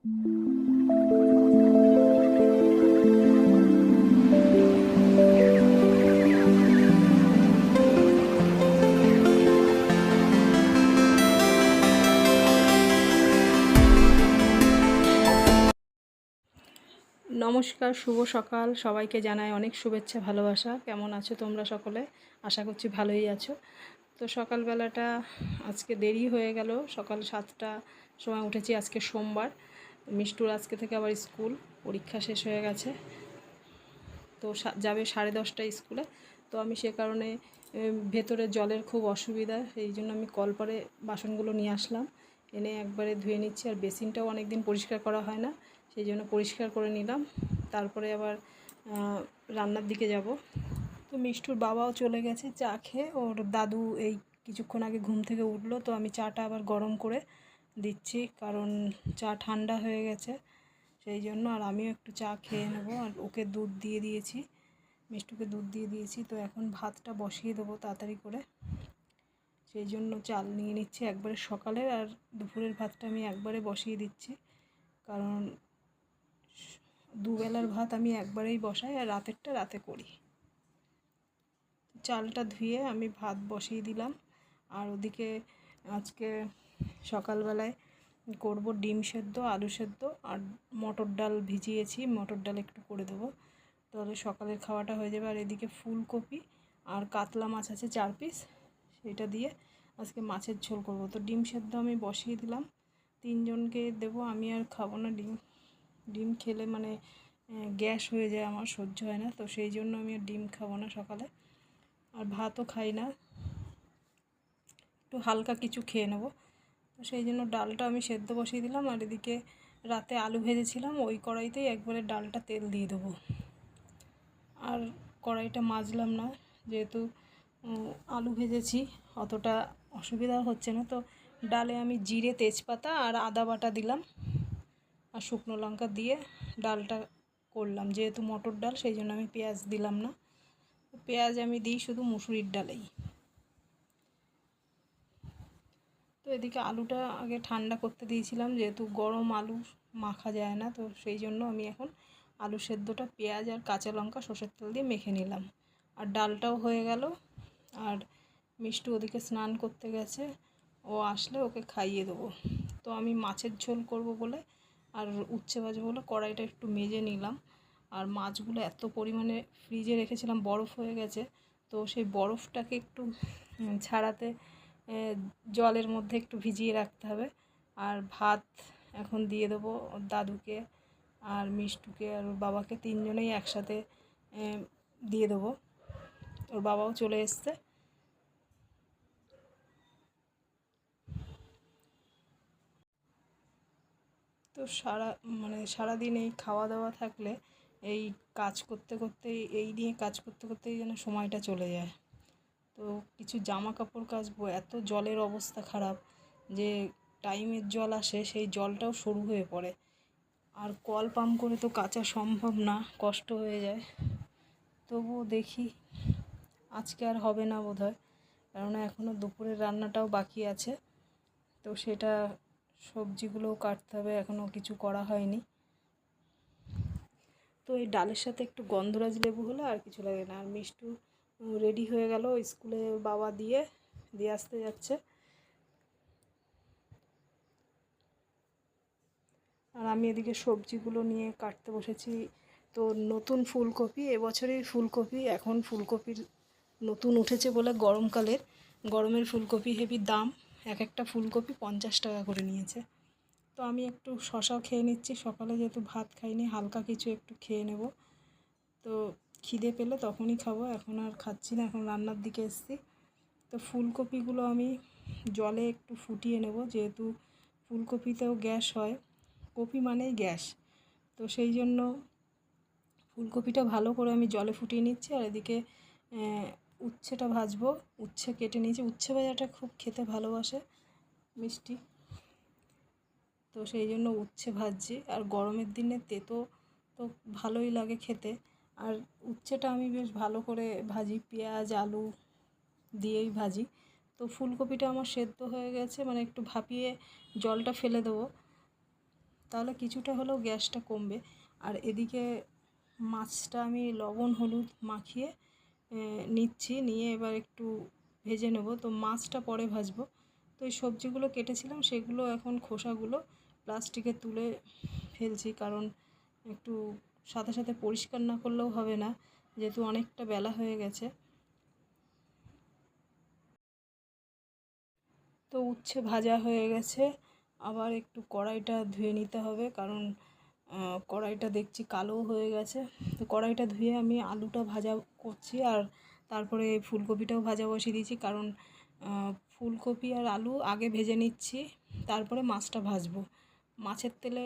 নমস্কার, শুভ সকাল। সবাইকে জানাই অনেক শুভেচ্ছা, ভালোবাসা। কেমন আছো তোমরা সকলে? আশা করছি ভালোই আছো। তো সকালবেলাটা আজকে দেরি হয়ে গেল, সকাল 7টা সময় উঠেছি। আজকে সোমবার, মিষ্টুর আজকে থেকে আবার স্কুল, পরীক্ষা শেষ হয়ে গেছে, তো যাবে 10:30টায় স্কুলে। তো আমি সে কারণে ভেতরে জলের খুব অসুবিধা, সেই জন্য আমি কলপারে বাসনগুলো নিয়ে আসলাম, এনে একবারে ধুয়ে নিচ্ছি। আর বেসিনটাও অনেক দিন পরিষ্কার করা হয় না, সেই জন্য পরিষ্কার করে নিলাম। তারপরে আবার রান্নার দিকে যাব। তো মিষ্টুর বাবাও চলে গেছে চা খেয়ে। ওর দাদু এই কিছুক্ষণ আগে ঘুম থেকে উঠলো, তো আমি চাটা আবার গরম করে দিচ্ছি, কারণ চা ঠান্ডা হয়ে গেছে সেই জন্য। আর আমিও একটু চা খেয়ে নেবো। আর ওকে দুধ দিয়ে দিয়েছি, মিষ্টুকে দুধ দিয়ে দিয়েছি। তো এখন ভাতটা বসিয়ে দেবো তাড়াতাড়ি করে, সেই জন্য চাল নিয়ে নিচ্ছি একবারে সকালের। আর দুপুরের ভাতটা আমি একবারে বসিয়ে দিচ্ছি, কারণ দুবেলার ভাত আমি একবারেই বসাই, আর রাতেরটা রাতে করি। চালটা ধুয়ে আমি ভাত বসিয়ে দিলাম। আর ওদিকে আজকে সকালবেলায় করব ডিম সেদ্ধ, আলু সেদ্ধ, আর মটর ডাল ভিজিয়েছি, মটর ডাল একটু করে দেবো, তাহলে সকালের খাওয়াটা হয়ে যাবে। আর এদিকে ফুলকপি আর কাতলা মাছ আছে 4 পিস, সেটা দিয়ে আজকে মাছের ঝোল করব। তো ডিম সেদ্ধ আমি বসিয়ে দিলাম, 3 জনকে দেবো, আমি আর খাবো না। ডিম খেলে মানে গ্যাস হয়ে যায়, আমার সহ্য হয় না, তো সেই জন্য আমি আর ডিম খাবো না সকালে। আর ভাতও খাই না, একটু হালকা কিছু খেয়ে নেবো। তো সেই জন্য ডালটা আমি সেদ্ধ বসিয়ে দিলাম। আর এদিকে রাতে আলু ভেজেছিলাম, ওই কড়াইতেই একবারে ডালটা তেল দিয়ে দেবো। আর কড়াইটা মাজলাম না, যেহেতু আলু ভেজেছি, অতটা অসুবিধা হচ্ছে না। তো ডালে আমি জিরে, তেজপাতা আর আদা বাটা দিলাম, আর শুকনো লঙ্কা দিয়ে ডালটা করলাম। যেহেতু মটর ডাল, সেই জন্য আমি পেঁয়াজ দিলাম না। পেঁয়াজ আমি দিই শুধু মুসুরির ডালেই। তো এদিকে আলুটা আগে ঠান্ডা করতে দিয়েছিলাম, যেহেতু গরম আলু মাখা যায় না, তো সেই জন্য আমি এখন আলু সেদ্ধটা পেঁয়াজ আর কাঁচা লঙ্কা সর্ষের তেল দিয়ে মেখে নিলাম। আর ডালটাও হয়ে গেল। আর মিষ্টু ওদিকে স্নান করতে গেছে, ও আসলে ওকে খাইয়ে দেবো। তো আমি মাছের ঝোল করব বলে আর উচ্ছে ভাজবো বলে কড়াইটা একটু মেজে নিলাম। আর মাছগুলো এত পরিমাণে ফ্রিজে রেখেছিলাম, বরফ হয়ে গেছে, তো সেই বরফটাকে একটু ছাড়াতে জলের মধ্যে একটু ভিজিয়ে রাখতে হবে। আর ভাত এখন দিয়ে দেবো দাদুকে আর মিষ্টুকে আর ওর বাবাকে, 3 জনেই একসাথে দিয়ে দেবো। ওর বাবাও চলে এসছে। তো সারাদিন এই খাওয়া দাওয়া থাকলে, এই কাজ করতে করতেই, এই নিয়ে কাজ করতে করতেই যেন সময়টা চলে যায়। তো কিছু জামা কাপড় কাচবো, এত জলের অবস্থা খারাপ যে টাইমের জল আসে, সেই জলটাও সরু হয়ে পড়ে। আর কল পাম্প করে তো কাচা সম্ভব না, কষ্ট হয়ে যায়। তবুও দেখি, আজকে আর হবে না বোধহয়, কেননা এখনও দুপুরের রান্নাটাও বাকি আছে। তো সেটা সবজিগুলোও কাটতে হবে, এখনও কিছু করা হয়নি। তো এই ডালের সাথে একটু গন্ধরাজ লেবু হলে আর কিছু লাগে না। আর মিষ্টু রেডি হয়ে গেল, স্কুলে বাবা দিয়ে আসতে যাচ্ছে। আর আমি এদিকে সবজিগুলো নিয়ে কাটতে বসেছি। তো নতুন ফুলকপি, এবছরের ফুলকপি, এখন ফুলকপির নতুন উঠেছে বলে গরমের ফুলকপি হেভি দাম। এক একটা ফুলকপি 50 টাকা করে নিয়েছে। তো আমি একটু শশাও খেয়ে নিচ্ছি, সকালে যেহেতু ভাত খাইনি, হালকা কিছু একটু খেয়ে নেব। তো খিদে পেলে তখনই খাবো, এখন আর খাচ্ছি না, এখন রান্নার দিকে এসছি। তো ফুলকপিগুলো আমি জলে একটু ফুটিয়ে নেব, যেহেতু ফুলকপিতেও গ্যাস হয়, কপি মানেই গ্যাস, তো সেই জন্য ফুলকপিটা ভালো করে আমি জলে ফুটিয়ে নিচ্ছি। আর এদিকে উচ্ছেটা ভাজবো, উচ্ছে কেটে নিয়েছি। উচ্ছে ভাজাটা খুব খেতে ভালোবাসে মিষ্টি, তো সেই জন্য উচ্ছে ভাজছি। আর গরমের দিনে তেতো তো ভালোই লাগে খেতে। আর উচ্ছেটা আমি বেশ ভালো করে ভাজি, পেঁয়াজ আলু দিয়েই ভাজি। তো ফুলকপিটা আমার সেদ্ধ হয়ে গেছে, মানে একটু ভাপিয়ে জলটা ফেলে দেবো, তাহলে কিছুটা হলেও গ্যাসটা কমবে। আর এদিকে মাছটা আমি লবণ হলুদ মাখিয়ে নিচ্ছি, নিয়ে এবার একটু ভেজে নেব। তো মাছটা পরে ভাজবো। তো এই সবজিগুলো কেটেছিলাম সেগুলো এখন খোসাগুলো প্লাস্টিকে তুলে ফেলছি, কারণ একটু সাথে সাথে পরিষ্কার না করলেও হবে না, যেহেতু অনেকটা বেলা হয়ে গেছে। তো উচ্ছে ভাজা হয়ে গেছে, আবার একটু কড়াইটা ধুয়ে নিতে হবে, কারণ কড়াইটা দেখছি কালো হয়ে গেছে। তো কড়াইটা ধুয়ে আমি আলুটা ভাজা করছি, আর তারপরে ফুলকপিটাও ভাজা বসিয়ে দিয়েছি, কারণ ফুলকপি আর আলু আগে ভেজে নিচ্ছি, তারপরে মাছটা ভাজবো। মাছের তেলে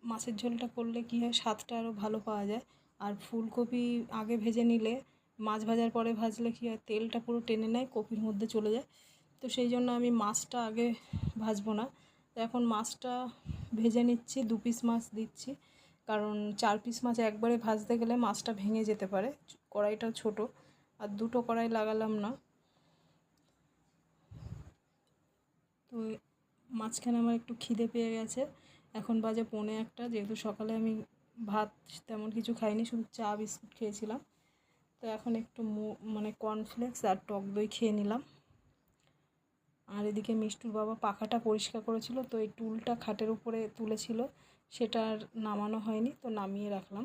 মাছের ঝোলটা করলে কী হয়, স্বাদটা আরও ভালো পাওয়া যায়। আর ফুলকপি আগে ভেজে নিলে মাছ ভাজার পরে ভাজলে কী হয়, তেলটা পুরো টেনে নেয়, কপির মধ্যে চলে যায়। তো সেই জন্য আমি মাছটা আগে ভাজবো না। তো এখন মাছটা ভেজে নিচ্ছি, 2 পিস মাছ দিচ্ছি, কারণ 4 পিস মাছ একবারে ভাজতে গেলে মাছটা ভেঙে যেতে পারে। কড়াইটাও ছোট, আর 2টো কড়াই লাগালাম না। তো মাঝখানে আমার একটু খিদে পেয়ে গেছে, এখন বাজে 1:45, যেহেতু সকালে আমি ভাত তেমন কিছু খাইনি, শুধু চা বিস্কুট খেয়েছিলাম। তো এখন একটু মানে কর্নফ্লেক্স আর টক দই খেয়ে নিলাম। আর এদিকে মিষ্টুর বাবা পাখাটা পরিষ্কার করেছিল, তো এই টুলটা খাটের উপরে তুলেছিল, সেটা আর নামানো হয়নি, তো নামিয়ে রাখলাম।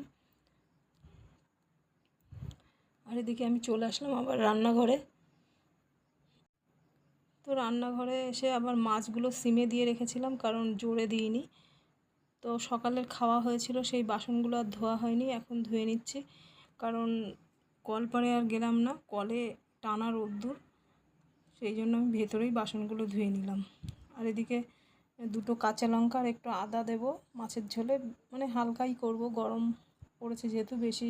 আর এদিকে আমি চলে আসলাম আবার রান্নাঘরে। তো রান্নাঘরে এসে আবার মাছগুলো সিমে দিয়ে রেখেছিলাম, কারণ জোরে দিইনি। তো সকালের খাওয়া হয়েছিল, সেই বাসনগুলো আর ধোয়া হয়নি, এখন ধুয়ে নিচ্ছি, কারণ কলপাড়ে আর গেলাম না, কলে টানা রোদ্দুর, সেই জন্য আমি ভেতরেই বাসনগুলো ধুয়ে নিলাম। আর এদিকে 2টো কাঁচা লঙ্কা আর একটু আদা দেব মাছের ঝোলে, মানে হালকাই করব, গরম পড়েছে যেহেতু, বেশি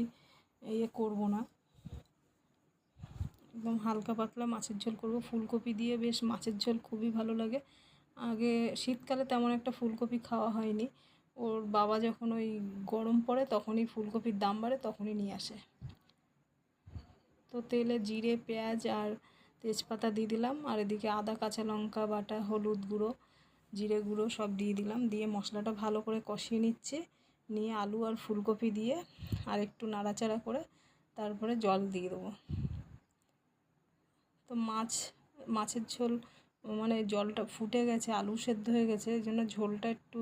করব না, একদম হালকা পাতলা মাছের ঝোল করব। ফুলকপি দিয়ে বেশ মাছের ঝোল খুবই ভালো লাগে। আগে শীতকালে তেমন একটা ফুলকপি খাওয়া হয়নি, ওর বাবা যখন ওই গরম পড়ে তখনই ফুলকপির দাম বাড়ে, তখনই নিয়ে আসে। তো তেলে জিরে পেঁয়াজ আর তেজপাতা দিয়ে দিলাম, আর এদিকে আদা কাঁচা লঙ্কা বাটা, হলুদ গুঁড়ো, জিরে গুঁড়ো সব দিয়ে দিলাম, দিয়ে মশলাটা ভালো করে কষিয়ে নিচ্ছে, নিয়ে আলু আর ফুলকপি দিয়ে আর একটু নাড়াচাড়া করে তারপরে জল দিয়ে দেবো। তো মাছের ঝোল মানে জলটা ফুটে গেছে, আলু সেদ্ধ হয়ে গেছে, এই জন্য ঝোলটা একটু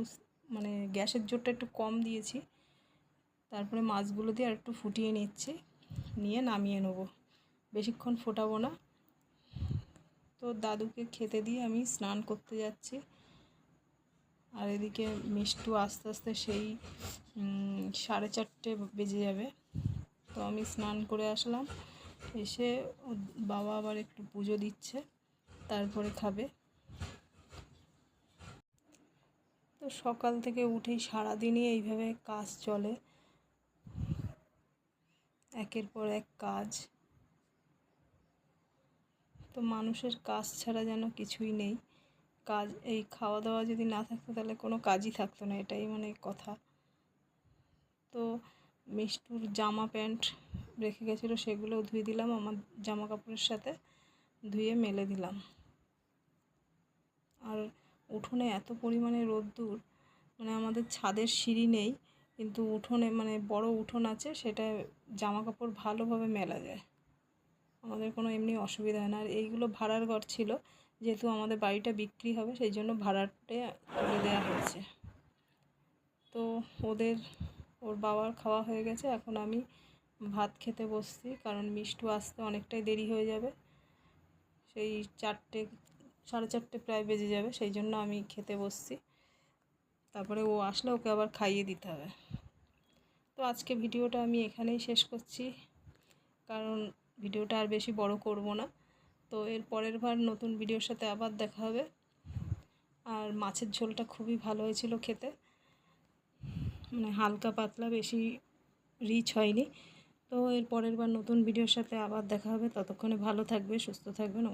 মানে গ্যাসের জোরটা একটু কম দিয়েছি। তারপরে মাছগুলো দিয়ে আর একটু ফুটিয়ে নিচ্ছি, নিয়ে নামিয়ে নেবো, বেশিক্ষণ ফোটাবো না। তো দাদুকে খেতে দিয়ে আমি স্নান করতে যাচ্ছি। আর এদিকে মিষ্টু আস্তে আস্তে সেই 4:30 বেজে যাবে। তো আমি স্নান করে আসলাম, এসে বাবা আবার একটু পুজো দিচ্ছে, তারপরে খাবে। তো সকাল থেকে উঠেই সারাদিনই এইভাবে কাজ চলে, একের পর এক কাজ। তো মানুষের কাজ ছাড়া যেন কিছুই নেই, কাজ এই খাওয়া দাওয়া যদি না থাকতো তাহলে কোনো কাজই থাকতো না, এটাই মানে কথা। তো মিষ্টুর জামা প্যান্ট রেখে গেছিলো, সেগুলোও ধুয়ে দিলাম, আমার জামা কাপড়ের সাথে ধুয়ে মেলে দিলাম। আর উঠোনে এত পরিমাণে রোদ্দুর, মানে আমাদের ছাদের সিঁড়ি নেই, কিন্তু উঠোনে মানে বড় উঠোন আছে, সেটা জামা কাপড় ভালোভাবে মেলা যায়, আমাদের কোনো এমনি অসুবিধা হয় না। আর এইগুলো ভাড়ার ঘর ছিল, যেহেতু আমাদের বাড়িটা বিক্রি হবে সেই জন্য ভাড়াটে তুলে দেওয়া হয়েছে। তো ওর বাবার খাওয়া হয়ে গেছে, এখন আমি ভাত খেতে বসছি, কারণ মিষ্টু আসতে অনেকটাই দেরি হয়ে যাবে, সেই 4টে 4:30 প্রায় বেজে যাবে, সেই জন্য আমি খেতে বসছি, তারপরে ও আসলে ওকে আবার খাইয়ে দিতে হবে। তো আজকে ভিডিওটা আমি এখানেই শেষ করছি, কারণ ভিডিওটা আর বেশি বড় করব না। তো এর পরের বার নতুন ভিডিওর সাথে আবার দেখা হবে। আর মাছের ঝোলটা খুবই ভালো হয়েছিল খেতে, মানে হালকা পাতলা, বেশি রিচ হয়নি। তো এর পরের বার নতুন ভিডিওর সাথে আবার দেখা হবে, ততক্ষণে ভালো থাকবে, সুস্থ থাকবেন।